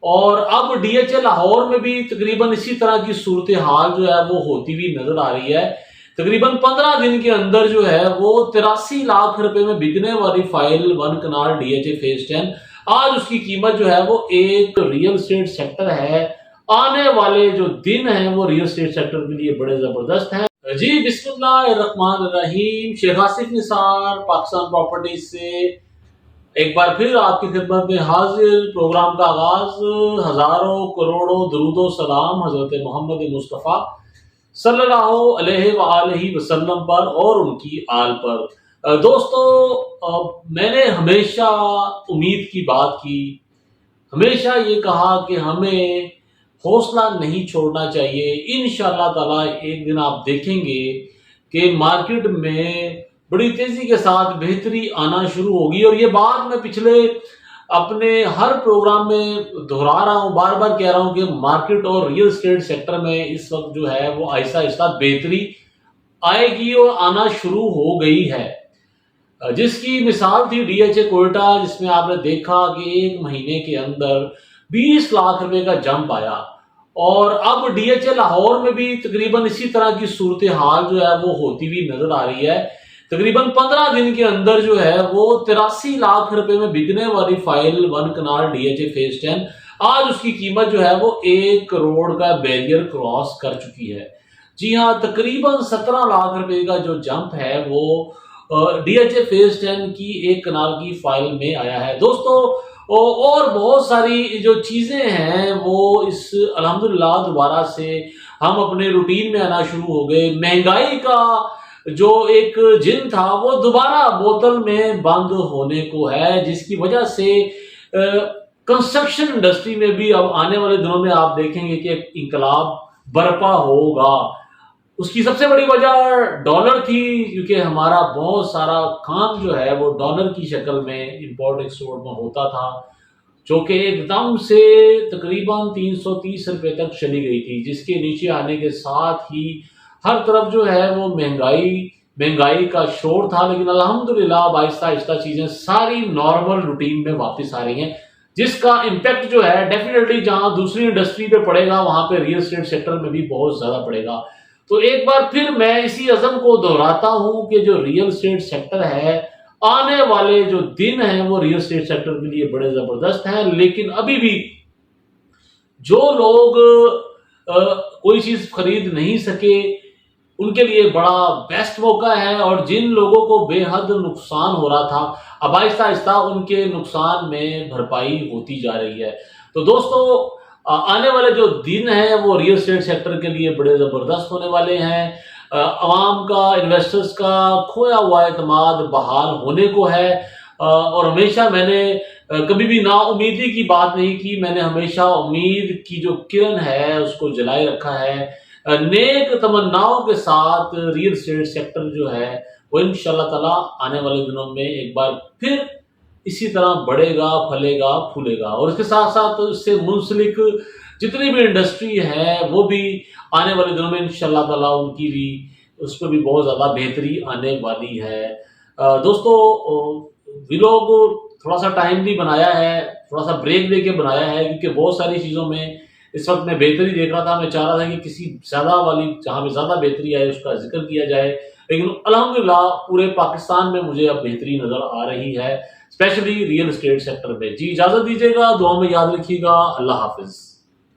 اور اب D H اے لاہور میں بھی تقریباً اسی طرح کی صورتحال جو ہے وہ ہوتی ہوئی نظر آ رہی ہے۔ تقریباً 15 دن کے اندر جو ہے وہ 83 لاکھ روپے میں بکنے والی فائل 1 کنال ڈی ایچ اے فیز 10 آج اس کی قیمت جو ہے وہ ایک ریئل اسٹیٹ سیکٹر ہے۔ آنے والے جو دن ہیں وہ ریئل اسٹیٹ سیکٹر کے لیے بڑے زبردست ہیں۔ جی بسم اللہ الرحمن الرحیم، شیخ آصف نثار پاکستان پراپرٹیز سے ایک بار پھر آپ کی خدمت میں حاضر۔ پروگرام کا آغاز ہزاروں کروڑوں درود و سلام حضرت محمد مصطفیٰ صلی اللہ علیہ وآلہ وسلم پر اور ان کی آل پر۔ دوستو، میں نے ہمیشہ امید کی بات کی، ہمیشہ یہ کہا کہ ہمیں حوصلہ نہیں چھوڑنا چاہیے۔ انشاءاللہ تعالی ایک دن آپ دیکھیں گے کہ مارکیٹ میں بڑی تیزی کے ساتھ بہتری آنا شروع ہوگی، اور یہ بات میں پچھلے اپنے ہر پروگرام میں دہرا رہا ہوں، بار بار کہہ رہا ہوں کہ مارکیٹ اور ریئل اسٹیٹ سیکٹر میں اس وقت جو ہے وہ آہستہ آہستہ بہتری آئے گی اور آنا شروع ہو گئی ہے، جس کی مثال تھی ڈی ایچ اے کوئٹہ، جس میں آپ نے دیکھا کہ ایک مہینے کے اندر 20 لاکھ روپے کا جمپ آیا، اور اب ڈی ایچ اے لاہور میں بھی تقریباً اسی طرح کی صورتحال جو ہے وہ ہوتی ہوئی نظر آ رہی ہے۔ تقریباً 15 دن کے اندر جو ہے وہ 83 لاکھ روپے میں بکنے والی فائل 1 کنال ڈی ایچ اے فیز 10 آج اس کی قیمت جو ہے وہ 1 کروڑ کا بیریئر کراس کر چکی ہے۔ جی ہاں، تقریباً 17 لاکھ روپے کا جو جمپ ہے وہ ڈی ایچ اے فیز 10 کی 1 کنال کی فائل میں آیا ہے۔ دوستو، اور بہت ساری جو چیزیں ہیں وہ اس الحمدللہ دوبارہ سے ہم اپنے روٹین میں آنا شروع ہو گئے۔ مہنگائی کا جو ایک جن تھا وہ دوبارہ بوتل میں بند ہونے کو ہے، جس کی وجہ سے کنسٹرکشن انڈسٹری میں بھی اب آنے والے دنوں میں آپ دیکھیں گے کہ ایک انقلاب برپا ہوگا۔ اس کی سب سے بڑی وجہ ڈالر تھی، کیونکہ ہمارا بہت سارا کام جو ہے وہ ڈالر کی شکل میں امپورٹ ایکسپورٹ میں ہوتا تھا، جو کہ ایک دم سے تقریباً 330 روپے تک چلی گئی تھی، جس کے نیچے آنے کے ساتھ ہی ہر طرف جو ہے وہ مہنگائی کا شور تھا۔ لیکن الحمدللہ اب آہستہ آہستہ چیزیں ساری نارمل روٹین میں واپس آ رہی ہیں، جس کا امپیکٹ جو ہے ڈیفینیٹلی جہاں دوسری انڈسٹری پہ پڑے گا وہاں پہ ریئل اسٹیٹ سیکٹر میں بھی بہت زیادہ پڑے گا۔ تو ایک بار پھر میں اسی عزم کو دہراتا ہوں کہ جو ریئل اسٹیٹ سیکٹر ہے، آنے والے جو دن ہیں وہ ریئل اسٹیٹ سیکٹر کے لیے بڑے زبردست ہیں، لیکن ابھی بھی جو لوگ کوئی چیز خرید نہیں سکے ان کے لیے بڑا بیسٹ موقع ہے، اور جن لوگوں کو بے حد نقصان ہو رہا تھا اب آہستہ آہستہ ان کے نقصان میں بھرپائی ہوتی جا رہی ہے۔ تو دوستو، آنے والے جو دن ہیں وہ ریئل اسٹیٹ سیکٹر کے لیے بڑے زبردست ہونے والے ہیں۔ عوام کا، انویسٹرز کا کھویا ہوا اعتماد بحال ہونے کو ہے، اور ہمیشہ میں نے کبھی بھی نا امیدی کی بات نہیں کی، میں نے ہمیشہ امید کی جو کرن ہے اس کو جلائے رکھا ہے۔ نیک تمناؤں کے ساتھ ریئل اسٹیٹ سیکٹر جو ہے وہ انشاءاللہ تعالی آنے والے دنوں میں ایک بار پھر اسی طرح بڑھے گا، پھلے گا، پھولے گا، اور اس کے ساتھ ساتھ اس سے منسلک جتنی بھی انڈسٹری ہے وہ بھی آنے والے دنوں میں انشاءاللہ تعالی ان کی بھی اس پہ بھی بہت زیادہ بہتری آنے والی ہے۔ دوستو، ویلوگ تھوڑا سا ٹائم بھی بنایا ہے، تھوڑا سا بریک دے کے بنایا ہے، کیونکہ بہت ساری چیزوں میں اس وقت میں بہتری دیکھ رہا تھا۔ میں چاہ رہا تھا کہ کسی زیادہ والی جہاں پہ زیادہ بہتری آئے اس کا ذکر کیا جائے، لیکن الحمدللہ پورے پاکستان میں مجھے اب بہتری نظر آ رہی ہے، اسپیشلی ریئل اسٹیٹ سیکٹر میں۔ جی اجازت دیجیے گا، دعاؤں میں یاد رکھیے گا، اللہ حافظ۔